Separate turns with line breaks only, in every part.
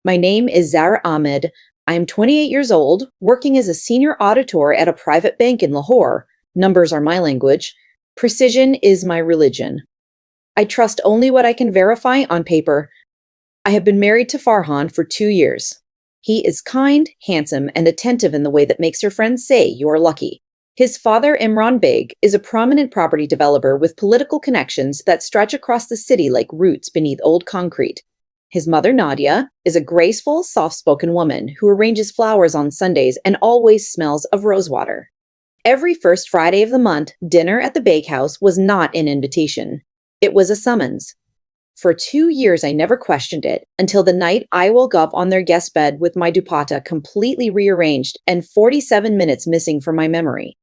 My name is Zara Ahmed. I am 28 years old, working as a senior auditor at a private bank in Lahore. Numbers are my language. Precision is my religion. I trust only what I can verify on paper. I have been married to Farhan for 2 years. He is kind, handsome, and attentive in the way that makes your friends say you're lucky. His father, Imran Beg, is a prominent property developer with political connections that stretch across the city like roots beneath old concrete. His mother, Nadia, is a graceful, soft-spoken woman who arranges flowers on Sundays and always smells of rosewater. Every first Friday of the month, dinner at the bakehouse was not an invitation. It was a summons. For 2 years, I never questioned it until the night I woke up on their guest bed with my dupatta completely rearranged and 47 minutes missing from my memory.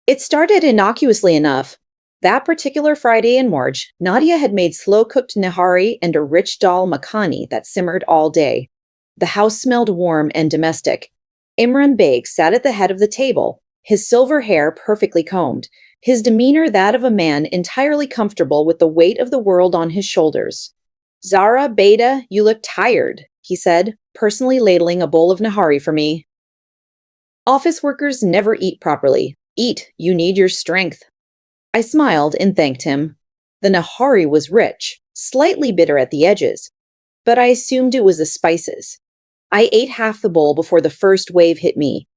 It started innocuously enough. That particular Friday in March, Nadia had made slow-cooked nahari and a rich dal makhani that simmered all day. The house smelled warm and domestic. Imran Beg sat at the head of the table, his silver hair perfectly combed, his demeanor that of a man entirely comfortable with the weight of the world on his shoulders. "Zara, Beta, you look tired," he said, personally ladling a bowl of nahari for me. "Office workers never eat properly. Eat, you need your strength." I smiled and thanked him. The nahari was rich, slightly bitter at the edges, but I assumed it was the spices. I ate half the bowl before the first wave hit me.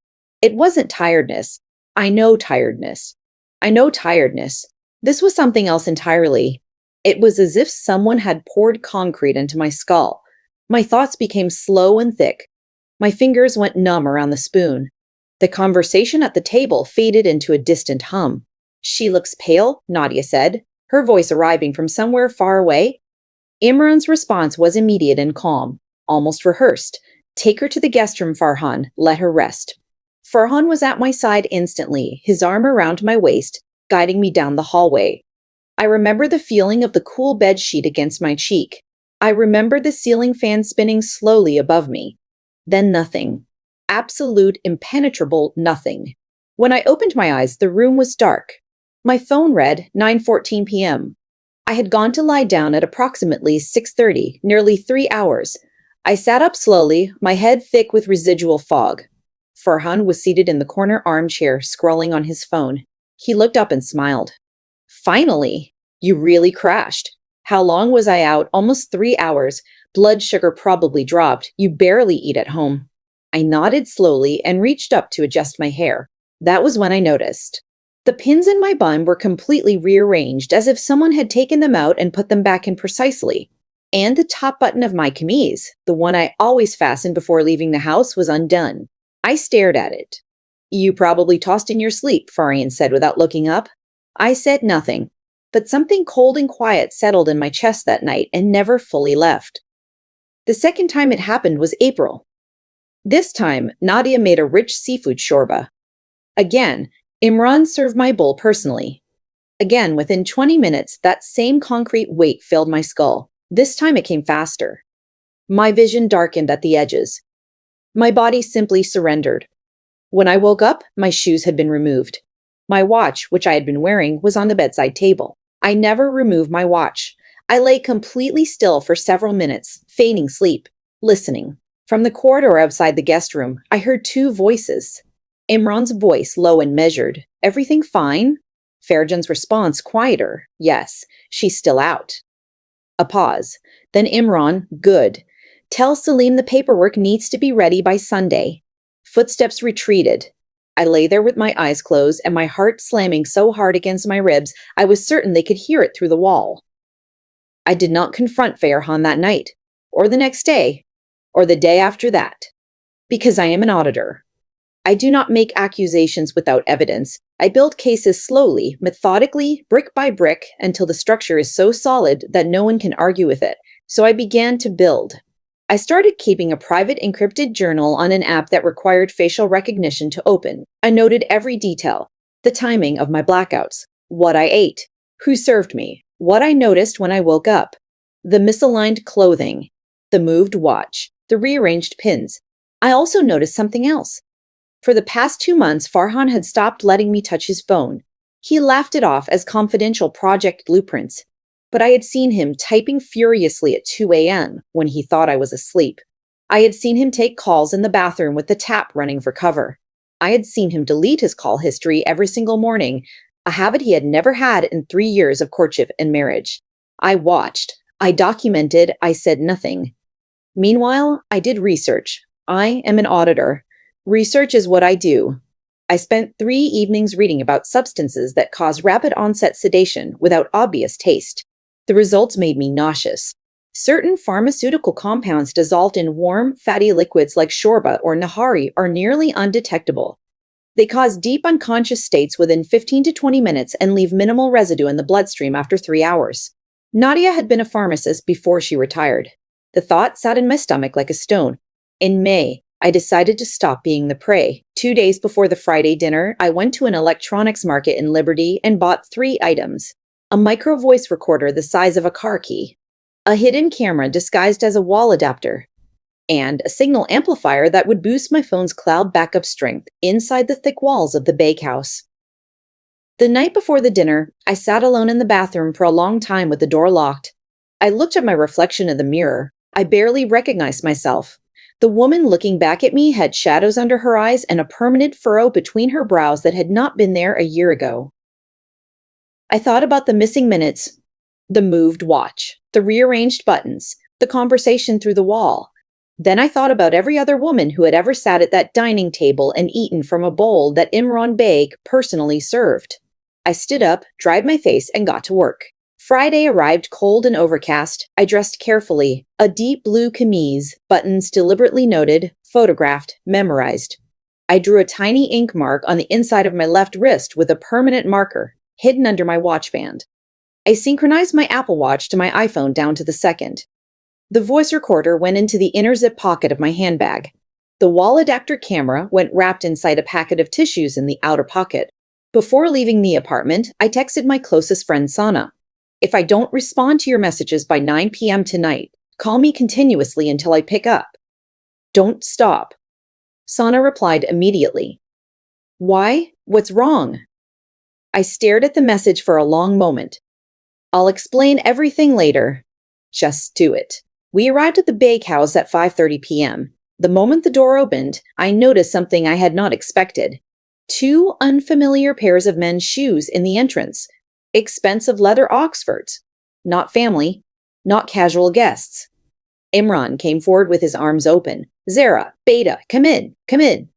It wasn't tiredness. I know tiredness. I know tiredness. This was something else entirely. It was as if someone had poured concrete into my skull. My thoughts became slow and thick. My fingers went numb around the spoon. The conversation at the table faded into a distant hum. "She looks pale," Nadia said, her voice arriving from somewhere far away. Imran's response was immediate and calm, almost rehearsed. "Take her to the guest room, Farhan. Let her rest." Farhan was at my side instantly, his arm around my waist, guiding me down the hallway. I remember the feeling of the cool bed sheet against my cheek. I remembered the ceiling fan spinning slowly above me. Then nothing. Absolute, impenetrable nothing. When I opened my eyes, the room was dark. My phone read 9:14 p.m. I had gone to lie down at approximately 6:30, nearly 3 hours. I sat up slowly, my head thick with residual fog. Farhan was seated in the corner armchair, scrolling on his phone. He looked up and smiled. "Finally! You really crashed. How long was I out? Almost 3 hours. Blood sugar probably dropped. You barely eat at home." I nodded slowly and reached up to adjust my hair. That was when I noticed. The pins in my bun were completely rearranged, as if someone had taken them out and put them back in precisely. And the top button of my kameez, the one I always fastened before leaving the house, was undone. I stared at it. "You probably tossed in your sleep," Farian said without looking up. I said nothing, but something cold and quiet settled in my chest that night and never fully left. The second time it happened was April. This time, Nadia made a rich seafood shorba. Again, Imran served my bowl personally. Again, within 20 minutes, that same concrete weight filled my skull. This time it came faster. My vision darkened at the edges. My body simply surrendered. When I woke up, my shoes had been removed. My watch, which I had been wearing, was on the bedside table. I never removed my watch. I lay completely still for several minutes, feigning sleep, listening. From the corridor outside the guest room, I heard two voices. Imran's voice, low and measured. "Everything fine?" Farjan's response, quieter. "Yes, she's still out." A pause. Then Imran, "Good. Tell Salim the paperwork needs to be ready by Sunday." Footsteps retreated. I lay there with my eyes closed and my heart slamming so hard against my ribs, I was certain they could hear it through the wall. I did not confront Farhan that night, or the next day, or the day after that, because I am an auditor. I do not make accusations without evidence. I build cases slowly, methodically, brick by brick, until the structure is so solid that no one can argue with it. So I began to build. I started keeping a private encrypted journal on an app that required facial recognition to open. I noted every detail: the timing of my blackouts, what I ate, who served me, what I noticed when I woke up, the misaligned clothing, the moved watch, the rearranged pins. I also noticed something else. For the past 2 months, Farhan had stopped letting me touch his phone. He laughed it off as confidential project blueprints. But I had seen him typing furiously at 2 a.m. when he thought I was asleep. I had seen him take calls in the bathroom with the tap running for cover. I had seen him delete his call history every single morning, a habit he had never had in 3 years of courtship and marriage. I watched. I documented. I said nothing. Meanwhile, I did research. I am an auditor. Research is what I do. I spent 3 evenings reading about substances that cause rapid onset sedation without obvious taste. The results made me nauseous. Certain pharmaceutical compounds dissolved in warm, fatty liquids like shorba or nahari are nearly undetectable. They cause deep unconscious states within 15 to 20 minutes and leave minimal residue in the bloodstream after 3 hours. Nadia had been a pharmacist before she retired. The thought sat in my stomach like a stone. In May, I decided to stop being the prey. 2 days before the Friday dinner, I went to an electronics market in Liberty and bought 3 items: a micro voice recorder the size of a car key, a hidden camera disguised as a wall adapter, and a signal amplifier that would boost my phone's cloud backup strength inside the thick walls of the bakehouse. The night before the dinner, I sat alone in the bathroom for a long time with the door locked. I looked at my reflection in the mirror. I barely recognized myself. The woman looking back at me had shadows under her eyes and a permanent furrow between her brows that had not been there a year ago. I thought about the missing minutes, the moved watch, the rearranged buttons, the conversation through the wall. Then I thought about every other woman who had ever sat at that dining table and eaten from a bowl that Imran Beg personally served. I stood up, dried my face, and got to work. Friday arrived cold and overcast. I dressed carefully, a deep blue camise, buttons deliberately noted, photographed, memorized. I drew a tiny ink mark on the inside of my left wrist with a permanent marker, hidden under my watch band. I synchronized my Apple Watch to my iPhone down to the second. The voice recorder went into the inner zip pocket of my handbag. The wall adapter camera went wrapped inside a packet of tissues in the outer pocket. Before leaving the apartment, I texted my closest friend Sana. If I don't respond to your messages by 9 p.m. tonight, call me continuously until I pick up. Don't stop. Sana replied immediately. Why? What's wrong? I stared at the message for a long moment. I'll explain everything later. Just do it. We arrived at the bakehouse at 5:30 p.m. The moment the door opened, I noticed something I had not expected. 2 unfamiliar pairs of men's shoes in the entrance. Expensive leather Oxfords. Not family, not casual guests. Imran came forward with his arms open. Zara, Beta, come in, come in.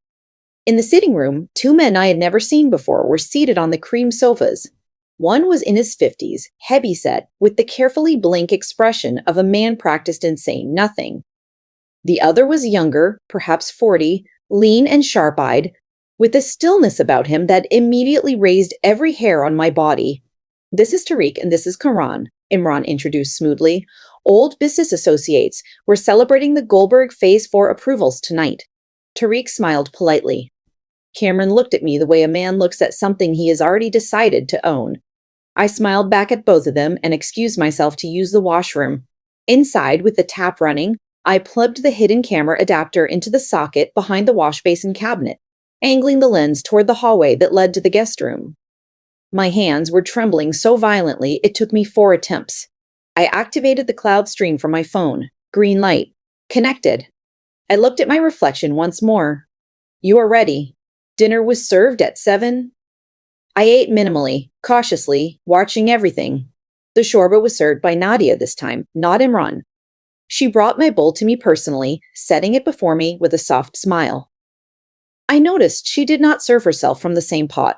In the sitting room, 2 men I had never seen before were seated on the cream sofas. One was in his 50s, heavy-set, with the carefully blank expression of a man practiced in saying nothing. The other was younger, perhaps 40, lean and sharp-eyed, with a stillness about him that immediately raised every hair on my body. This is Tariq and this is Karan, Imran introduced smoothly. Old business associates. We're celebrating the Goldberg Phase 4 approvals tonight. Tariq smiled politely. Cameron looked at me the way a man looks at something he has already decided to own. I smiled back at both of them and excused myself to use the washroom. Inside, with the tap running, I plugged the hidden camera adapter into the socket behind the wash basin cabinet, angling the lens toward the hallway that led to the guest room. My hands were trembling so violently it took me 4 attempts. I activated the cloud stream from my phone. Green light. Connected. I looked at my reflection once more. You are ready. Dinner was served at 7. I ate minimally, cautiously, watching everything. The shorba was served by Nadia this time, not Imran. She brought my bowl to me personally, setting it before me with a soft smile. I noticed she did not serve herself from the same pot.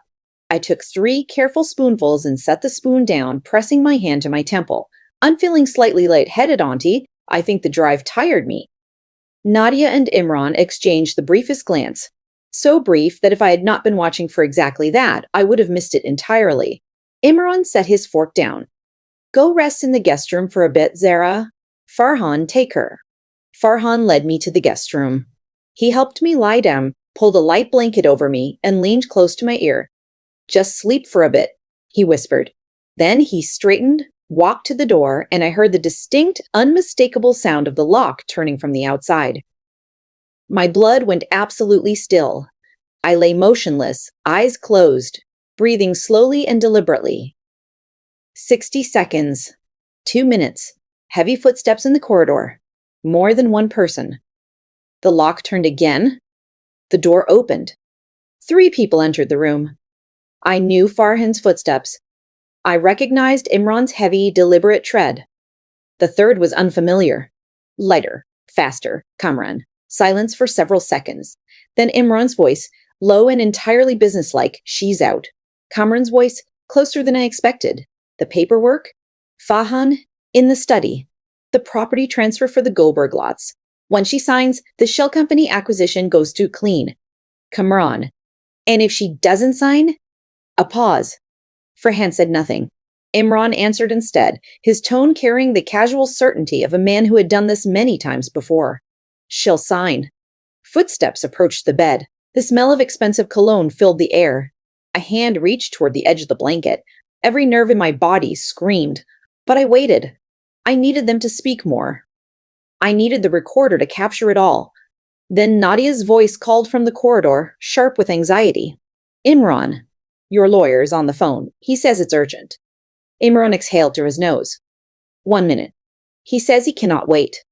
I took 3 careful spoonfuls and set the spoon down, pressing my hand to my temple. I'm feeling slightly lightheaded, Auntie. I think the drive tired me. Nadia and Imran exchanged the briefest glance. So brief that if I had not been watching for exactly that, I would have missed it entirely. Imran set his fork down. Go rest in the guest room for a bit, Zara. Farhan, take her. Farhan led me to the guest room. He helped me lie down, pulled a light blanket over me, and leaned close to my ear. Just sleep for a bit, he whispered. Then he straightened, walked to the door, and I heard the distinct, unmistakable sound of the lock turning from the outside. My blood went absolutely still. I lay motionless, eyes closed, breathing slowly and deliberately. 60 seconds. 2 minutes. Heavy footsteps in the corridor. More than one person. The lock turned again. The door opened. 3 people entered the room. I knew Farhan's footsteps. I recognized Imran's heavy, deliberate tread. The third was unfamiliar. Lighter, faster, Kamran. Silence for several seconds. Then Imran's voice, low and entirely businesslike, "She's out." Kamran's voice, closer than I expected. The paperwork? Farhan, in the study. The property transfer for the Goldberg lots. When she signs, the shell company acquisition goes through clean. Kamran. And if she doesn't sign? A pause. Farhan said nothing. Imran answered instead, his tone carrying the casual certainty of a man who had done this many times before. She'll sign. Footsteps approached the bed. The smell of expensive cologne filled the air. A hand reached toward the edge of the blanket. Every nerve in my body screamed. But I waited. I needed them to speak more. I needed the recorder to capture it all. Then Nadia's voice called from the corridor, sharp with anxiety. "Imran, your lawyer is on the phone. He says it's urgent." Imran exhaled through his nose. "1 minute. He says he cannot wait."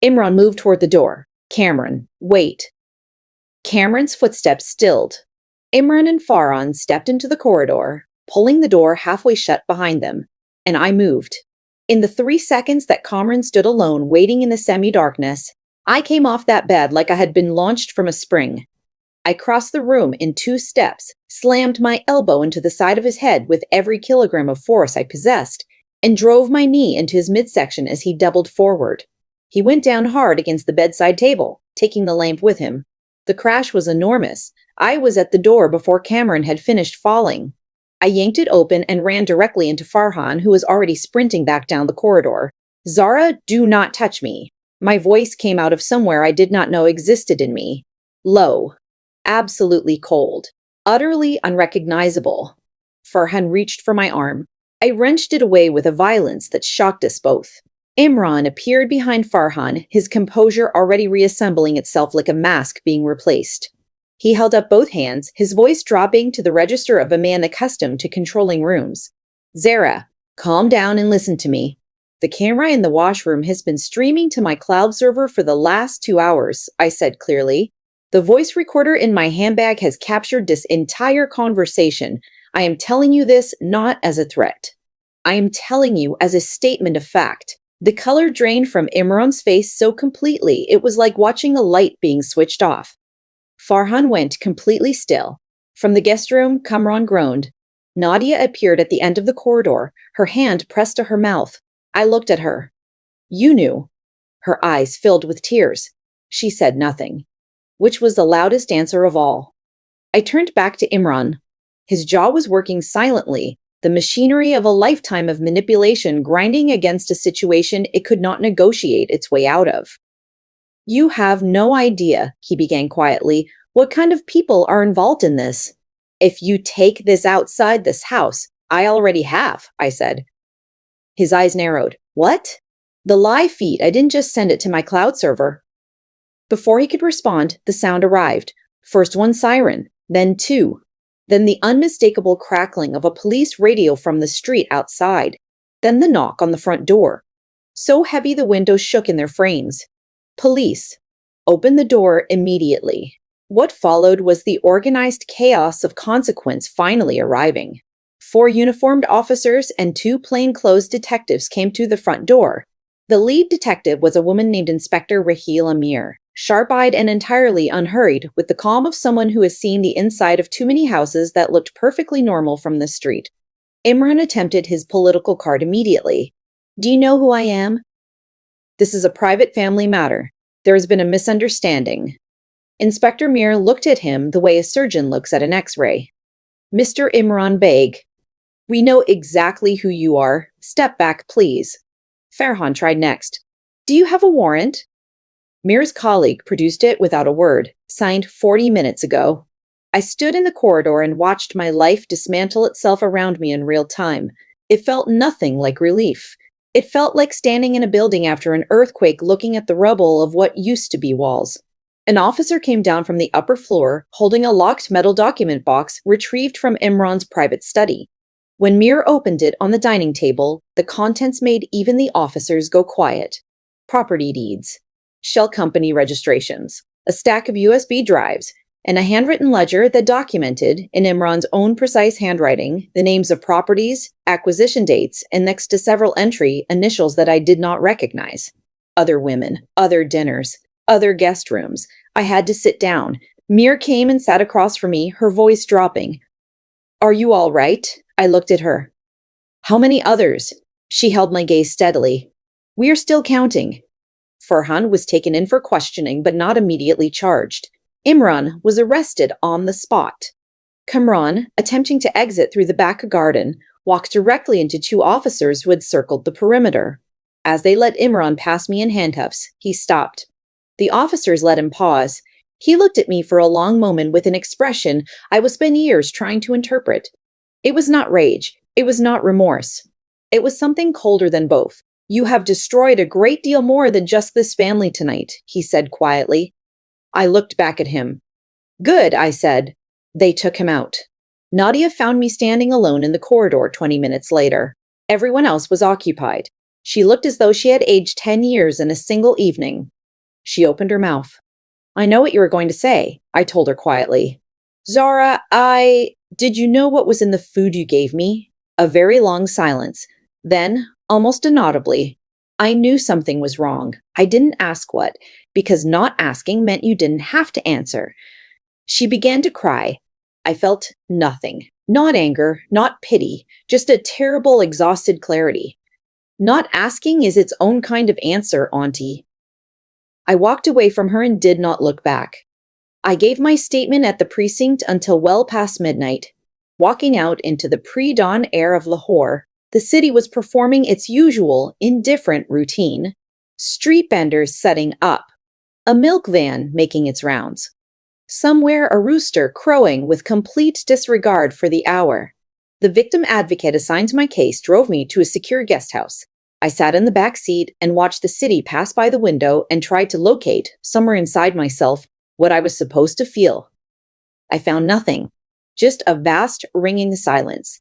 Imran moved toward the door. "Cameron, wait." Cameron's footsteps stilled. Imran and Farhan stepped into the corridor, pulling the door halfway shut behind them, and I moved. In the 3 seconds that Cameron stood alone waiting in the semi-darkness, I came off that bed like I had been launched from a spring. I crossed the room in 2 steps, slammed my elbow into the side of his head with every kilogram of force I possessed, and drove my knee into his midsection as he doubled forward. He went down hard against the bedside table, taking the lamp with him. The crash was enormous. I was at the door before Cameron had finished falling. I yanked it open and ran directly into Farhan, who was already sprinting back down the corridor. "Zara, do not touch me." My voice came out of somewhere I did not know existed in me. Low. Absolutely cold. Utterly unrecognizable. Farhan reached for my arm. I wrenched it away with a violence that shocked us both. Imran appeared behind Farhan, his composure already reassembling itself like a mask being replaced. He held up both hands, his voice dropping to the register of a man accustomed to controlling rooms. "Zara, calm down and listen to me. The camera in the washroom has been streaming to my cloud server for the last 2 hours," I said clearly. "The voice recorder in my handbag has captured this entire conversation. I am telling you this not as a threat. I am telling you as a statement of fact." The color drained from Imran's face so completely it was like watching a light being switched off. Farhan went completely still. From the guest room, Kamran groaned. Nadia appeared at the end of the corridor, her hand pressed to her mouth. I looked at her. "You knew." Her eyes filled with tears. She said nothing, which was the loudest answer of all. I turned back to Imran. His jaw was working silently, the machinery of a lifetime of manipulation grinding against a situation it could not negotiate its way out of. "You have no idea," he began quietly, "what kind of people are involved in this. If you take this outside this house, I already have," I said. His eyes narrowed. "What?" "The live feed. I didn't just send it to my cloud server." Before he could respond, the sound arrived. First one siren, then 2. Then the unmistakable crackling of a police radio from the street outside. Then the knock on the front door. So heavy the windows shook in their frames. "Police. Open the door immediately." What followed was the organized chaos of consequence finally arriving. 4 uniformed officers and 2 plainclothes detectives came through the front door. The lead detective was a woman named Inspector Raheel Amir, sharp-eyed and entirely unhurried, with the calm of someone who has seen the inside of too many houses that looked perfectly normal from the street. Imran attempted his political card immediately. "Do you know who I am?" "This is a private family matter. There has been a misunderstanding." Inspector Mir looked at him the way a surgeon looks at an X-ray. "Mr. Imran Beg, we know exactly who you are. Step back, please." Farhan tried next. "Do you have a warrant?" Mir's colleague produced it without a word, signed 40 minutes ago. I stood in the corridor and watched my life dismantle itself around me in real time. It felt nothing like relief. It felt like standing in a building after an earthquake looking at the rubble of what used to be walls. An officer came down from the upper floor, holding a locked metal document box retrieved from Imran's private study. When Mir opened it on the dining table, the contents made even the officers go quiet. Property deeds. shell company registrations, a stack of USB drives, and a handwritten ledger that documented, in Imran's own precise handwriting, the names of properties, acquisition dates, and next to several entry initials that I did not recognize. Other women, other dinners, other guest rooms. I had to sit down. Mir came and sat across from me, her voice dropping. Are you all right? I looked at her. How many others? She held my gaze steadily. We are still counting. Farhan was taken in for questioning but not immediately charged. Imran was arrested on the spot. Kamran, attempting to exit through the back garden, walked directly into two officers who had circled the perimeter. As they let Imran pass me in handcuffs, he stopped. The officers let him pause. He looked at me for a long moment with an expression I would spend years trying to interpret. It was not rage. It was not remorse. It was something colder than both. You have destroyed a great deal more than just this family tonight, he said quietly. I looked back at him. Good, I said. They took him out. Nadia found me standing alone in the corridor 20 minutes later. Everyone else was occupied. She looked as though she had aged 10 years in a single evening. She opened her mouth. I know what you were going to say, I told her quietly. Zara, did you know what was in the food you gave me? A very long silence. Then, almost inaudibly, I knew something was wrong. I didn't ask what, because not asking meant you didn't have to answer. She began to cry. I felt nothing. Not anger, not pity, just a terrible, exhausted clarity. Not asking is its own kind of answer, Auntie. I walked away from her and did not look back. I gave my statement at the precinct until well past midnight. Walking out into the pre-dawn air of Lahore, the city was performing its usual, indifferent routine. Street vendors setting up. A milk van making its rounds. Somewhere a rooster crowing with complete disregard for the hour. The victim advocate assigned to my case drove me to a secure guest house. I sat in the back seat and watched the city pass by the window and tried to locate, somewhere inside myself, what I was supposed to feel. I found nothing, just a vast, ringing silence.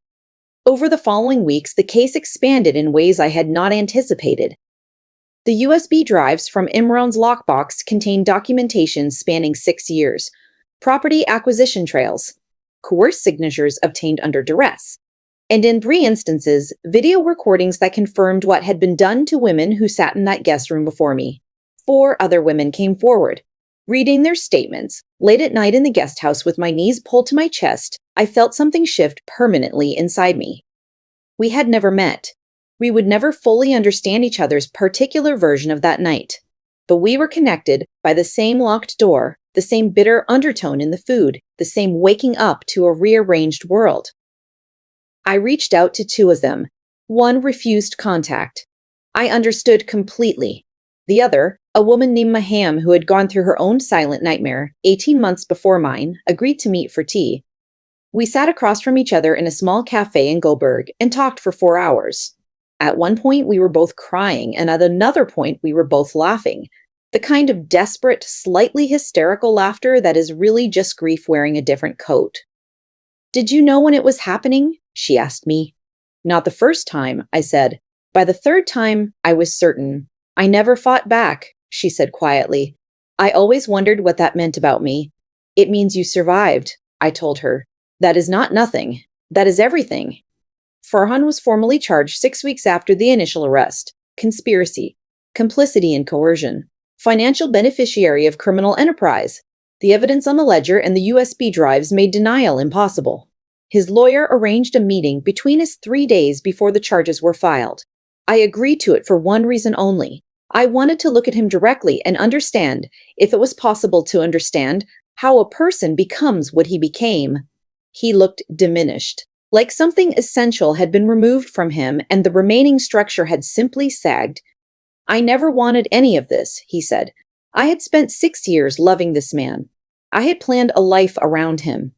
Over the following weeks, the case expanded in ways I had not anticipated. The USB drives from Imran's lockbox contained documentation spanning 6 years, property acquisition trails, coerced signatures obtained under duress, and in 3 instances, video recordings that confirmed what had been done to women who sat in that guest room before me. 4 other women came forward. Reading their statements, late at night in the guest house with my knees pulled to my chest, I felt something shift permanently inside me. We had never met. We would never fully understand each other's particular version of that night. But we were connected by the same locked door, the same bitter undertone in the food, the same waking up to a rearranged world. I reached out to 2 of them. One refused contact. I understood completely. The other, a woman named Maham who had gone through her own silent nightmare 18 months before mine, agreed to meet for tea. We sat across from each other in a small cafe in Gulberg and talked for 4 hours. At one point, we were both crying, and at another point, we were both laughing. The kind of desperate, slightly hysterical laughter that is really just grief wearing a different coat. Did you know when it was happening? She asked me. Not the first time, I said. By the 3rd time, I was certain. I never fought back, she said quietly. I always wondered what that meant about me. It means you survived, I told her. That is not nothing. That is everything. Farhan was formally charged 6 weeks after the initial arrest. Conspiracy, complicity in coercion, financial beneficiary of criminal enterprise. The evidence on the ledger and the USB drives made denial impossible. His lawyer arranged a meeting between us 3 days before the charges were filed. I agreed to it for one reason only. I wanted to look at him directly and understand, if it was possible to understand, how a person becomes what he became. He looked diminished, like something essential had been removed from him and the remaining structure had simply sagged. I never wanted any of this, he said. I had spent 6 years loving this man. I had planned a life around him.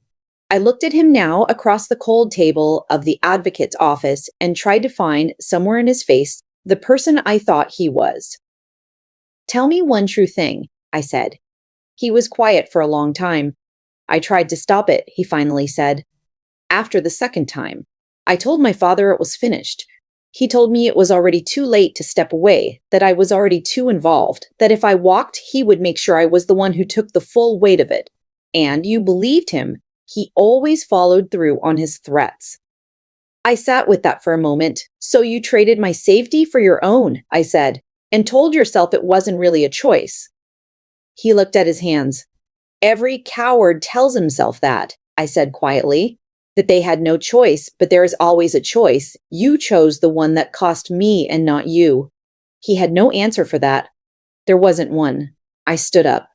I looked at him now across the cold table of the advocate's office and tried to find, somewhere in his face, the person I thought he was. Tell me one true thing, I said. He was quiet for a long time. I tried to stop it, he finally said. After the 2nd time, I told my father it was finished. He told me it was already too late to step away, that I was already too involved, that if I walked, he would make sure I was the one who took the full weight of it. And you believed him. He always followed through on his threats. I sat with that for a moment. So you traded my safety for your own, I said, and told yourself it wasn't really a choice. He looked at his hands. Every coward tells himself that, I said quietly, that they had no choice, but there is always a choice. You chose the one that cost me and not you. He had no answer for that. There wasn't one. I stood up.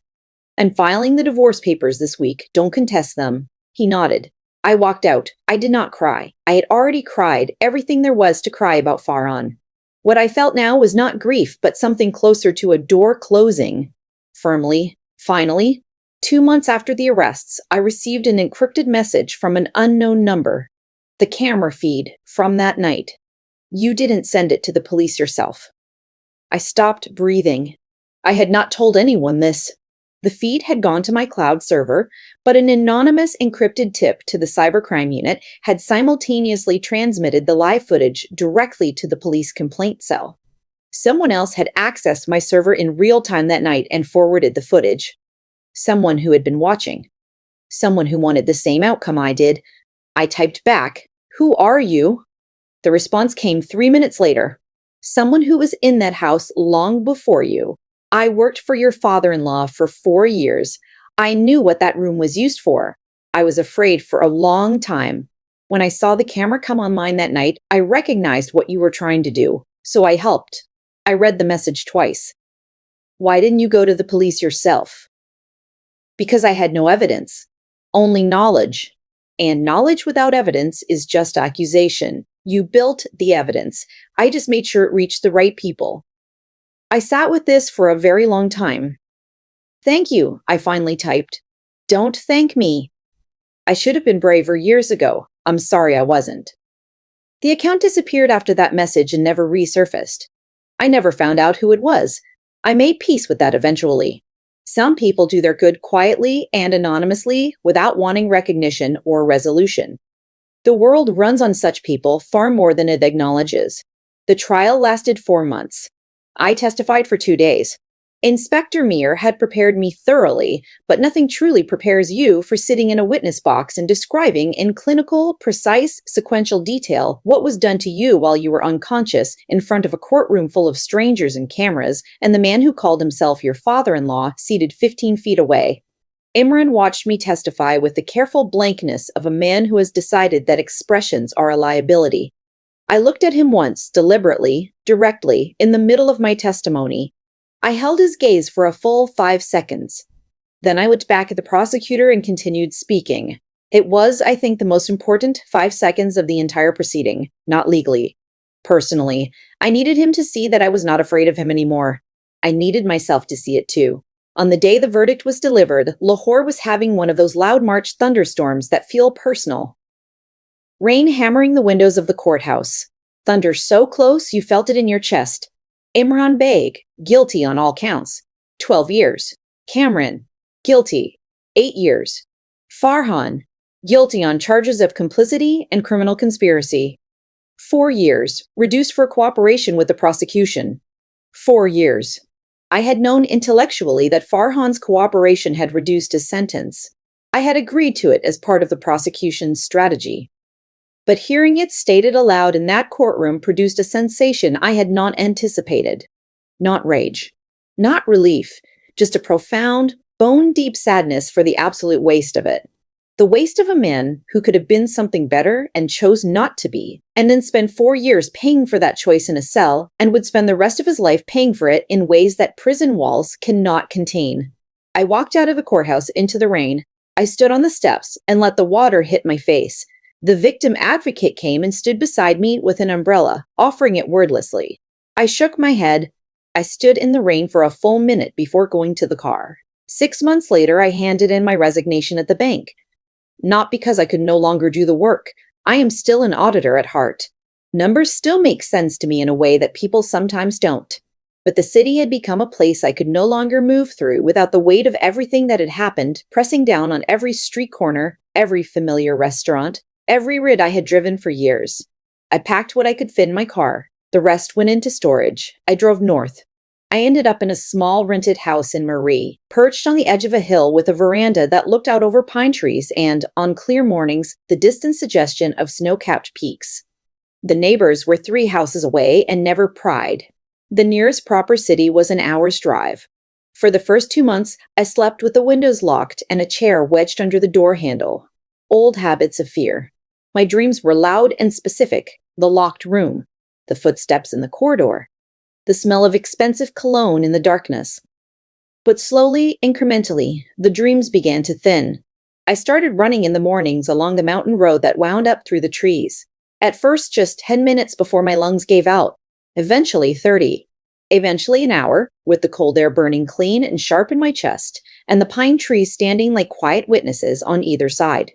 I'm filing the divorce papers this week. Don't contest them. He nodded. I walked out. I did not cry. I had already cried everything there was to cry about Farhan. What I felt now was not grief, but something closer to a door closing. Firmly. Finally. 2 months after the arrests, I received an encrypted message from an unknown number. The camera feed from that night. You didn't send it to the police yourself. I stopped breathing. I had not told anyone this. The feed had gone to my cloud server, but an anonymous encrypted tip to the cybercrime unit had simultaneously transmitted the live footage directly to the police complaint cell. Someone else had accessed my server in real time that night and forwarded the footage. Someone who had been watching. Someone who wanted the same outcome I did. I typed back, "Who are you?" The response came 3 minutes later. "Someone who was in that house long before you. I worked for your father-in-law for 4 years. I knew what that room was used for. I was afraid for a long time. When I saw the camera come online that night, I recognized what you were trying to do, so I helped." I read the message twice. "Why didn't you go to the police yourself?" "Because I had no evidence. Only knowledge. And knowledge without evidence is just accusation. You built the evidence. I just made sure it reached the right people." I sat with this for a very long time. "Thank you," I finally typed. "Don't thank me. I should have been braver years ago. I'm sorry I wasn't." The account disappeared after that message and never resurfaced. I never found out who it was. I made peace with that eventually. Some people do their good quietly and anonymously without wanting recognition or resolution. The world runs on such people far more than it acknowledges. The trial lasted 4 months. I testified for 2 days. Inspector Meir had prepared me thoroughly, but nothing truly prepares you for sitting in a witness box and describing in clinical, precise, sequential detail what was done to you while you were unconscious in front of a courtroom full of strangers and cameras, and the man who called himself your father-in-law seated 15 feet away. Imran watched me testify with the careful blankness of a man who has decided that expressions are a liability. I looked at him once, deliberately, directly, in the middle of my testimony. I held his gaze for a full 5 seconds. Then I looked back at the prosecutor and continued speaking. It was, I think, the most important 5 seconds of the entire proceeding, not legally. Personally, I needed him to see that I was not afraid of him anymore. I needed myself to see it too. On the day the verdict was delivered, Lahore was having one of those loud March thunderstorms that feel personal. Rain hammering the windows of the courthouse. Thunder so close you felt it in your chest. Imran Beg, guilty on all counts. 12 years. Cameron, guilty. 8 years. Farhan, guilty on charges of complicity and criminal conspiracy. 4 years, reduced for cooperation with the prosecution. 4 years. I had known intellectually that Farhan's cooperation had reduced his sentence. I had agreed to it as part of the prosecution's strategy. But hearing it stated aloud in that courtroom produced a sensation I had not anticipated. Not rage. Not relief. Just a profound, bone-deep sadness for the absolute waste of it. The waste of a man who could have been something better and chose not to be, and then spend 4 years paying for that choice in a cell, and would spend the rest of his life paying for it in ways that prison walls cannot contain. I walked out of the courthouse into the rain. I stood on the steps and let the water hit my face. The victim advocate came and stood beside me with an umbrella, offering it wordlessly. I shook my head. I stood in the rain for a full minute before going to the car. 6 months later, I handed in my resignation at the bank. Not because I could no longer do the work. I am still an auditor at heart. Numbers still make sense to me in a way that people sometimes don't. But the city had become a place I could no longer move through without the weight of everything that had happened, pressing down on every street corner, every familiar restaurant, every route I had driven for years. I packed what I could fit in my car. The rest went into storage. I drove north. I ended up in a small rented house in Marie, perched on the edge of a hill with a veranda that looked out over pine trees and, on clear mornings, the distant suggestion of snow-capped peaks. The neighbors were 3 houses away and never pried. The nearest proper city was an hour's drive. For the first 2 months, I slept with the windows locked and a chair wedged under the door handle. Old habits of fear. My dreams were loud and specific: the locked room, the footsteps in the corridor, the smell of expensive cologne in the darkness. But slowly, incrementally, the dreams began to thin. I started running in the mornings along the mountain road that wound up through the trees. At first, just 10 minutes before my lungs gave out. Eventually, 30. Eventually, an hour, with the cold air burning clean and sharp in my chest, and the pine trees standing like quiet witnesses on either side.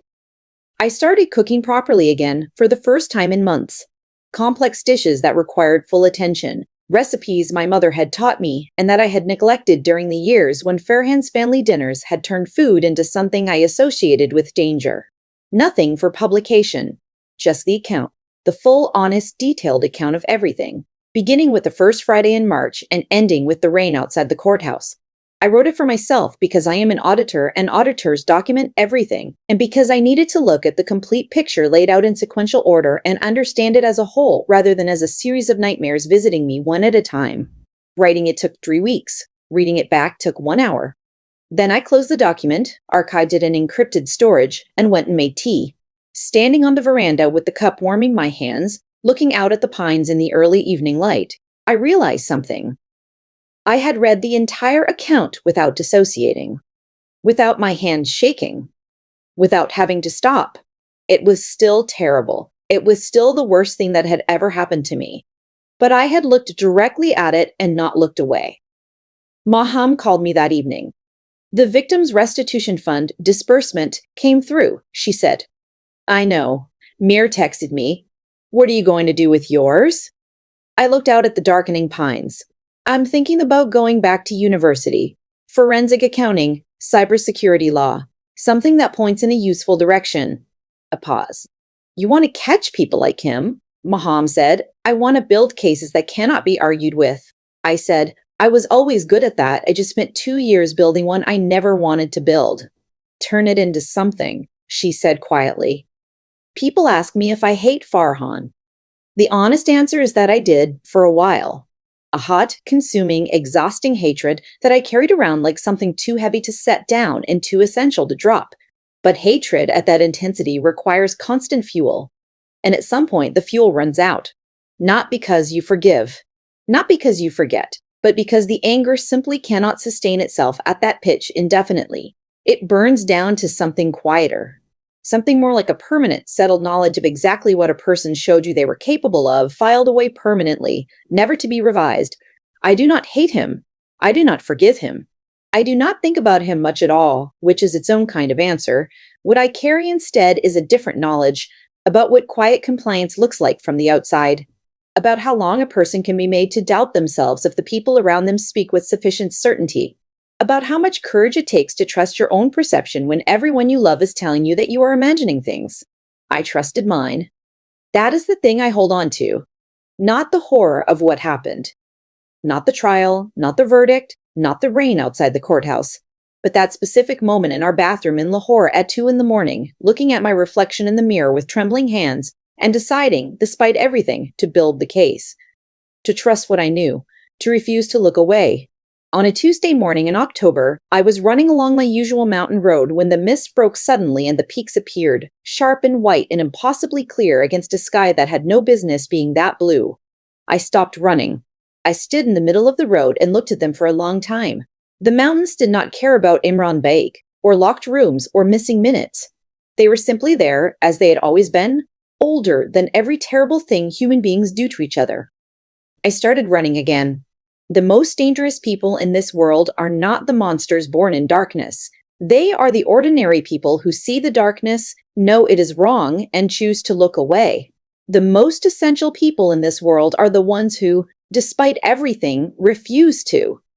I started cooking properly again for the first time in months. Complex dishes that required full attention, recipes my mother had taught me and that I had neglected during the years when Fairhands family dinners had turned food into something I associated with danger. Nothing for publication, just the account, the full, honest, detailed account of everything, beginning with the first Friday in March and ending with the rain outside the courthouse. I wrote it for myself because I am an auditor and auditors document everything, and because I needed to look at the complete picture laid out in sequential order and understand it as a whole rather than as a series of nightmares visiting me one at a time. Writing it took 3 weeks. Reading it back took 1 hour. Then I closed the document, archived it in encrypted storage, and went and made tea. Standing on the veranda with the cup warming my hands, looking out at the pines in the early evening light, I realized something. I had read the entire account without dissociating, without my hands shaking, without having to stop. It was still terrible. It was still the worst thing that had ever happened to me. But I had looked directly at it and not looked away. Maham called me that evening. The Victims' Restitution Fund disbursement came through, she said. I know. Mir texted me. What are you going to do with yours? I looked out at the darkening pines. I'm thinking about going back to university. Forensic accounting, cybersecurity law, something that points in a useful direction. A pause. You want to catch people like him? Maham said. I want to build cases that cannot be argued with. I said, I was always good at that. I just spent 2 years building one I never wanted to build. Turn it into something, she said quietly. People ask me if I hate Farhan. The honest answer is that I did for a while. A hot, consuming, exhausting hatred that I carried around like something too heavy to set down and too essential to drop. But hatred at that intensity requires constant fuel. And at some point, the fuel runs out. Not because you forgive, not because you forget, but because the anger simply cannot sustain itself at that pitch indefinitely. It burns down to something quieter. Something more like a permanent, settled knowledge of exactly what a person showed you they were capable of, filed away permanently, never to be revised. I do not hate him. I do not forgive him. I do not think about him much at all, which is its own kind of answer. What I carry instead is a different knowledge about what quiet compliance looks like from the outside, about how long a person can be made to doubt themselves if the people around them speak with sufficient certainty, about how much courage it takes to trust your own perception when everyone you love is telling you that you are imagining things. I trusted mine. That is the thing I hold on to, not the horror of what happened, not the trial, not the verdict, not the rain outside the courthouse, but that specific moment in our bathroom in Lahore at 2 a.m, looking at my reflection in the mirror with trembling hands and deciding, despite everything, to build the case, to trust what I knew, to refuse to look away. On a Tuesday morning in October, I was running along my usual mountain road when the mist broke suddenly and the peaks appeared, sharp and white and impossibly clear against a sky that had no business being that blue. I stopped running. I stood in the middle of the road and looked at them for a long time. The mountains did not care about Imran Baig, or locked rooms, or missing minutes. They were simply there, as they had always been, older than every terrible thing human beings do to each other. I started running again. The most dangerous people in this world are not the monsters born in darkness. They are the ordinary people who see the darkness, know it is wrong, and choose to look away. The most essential people in this world are the ones who, despite everything, refuse to.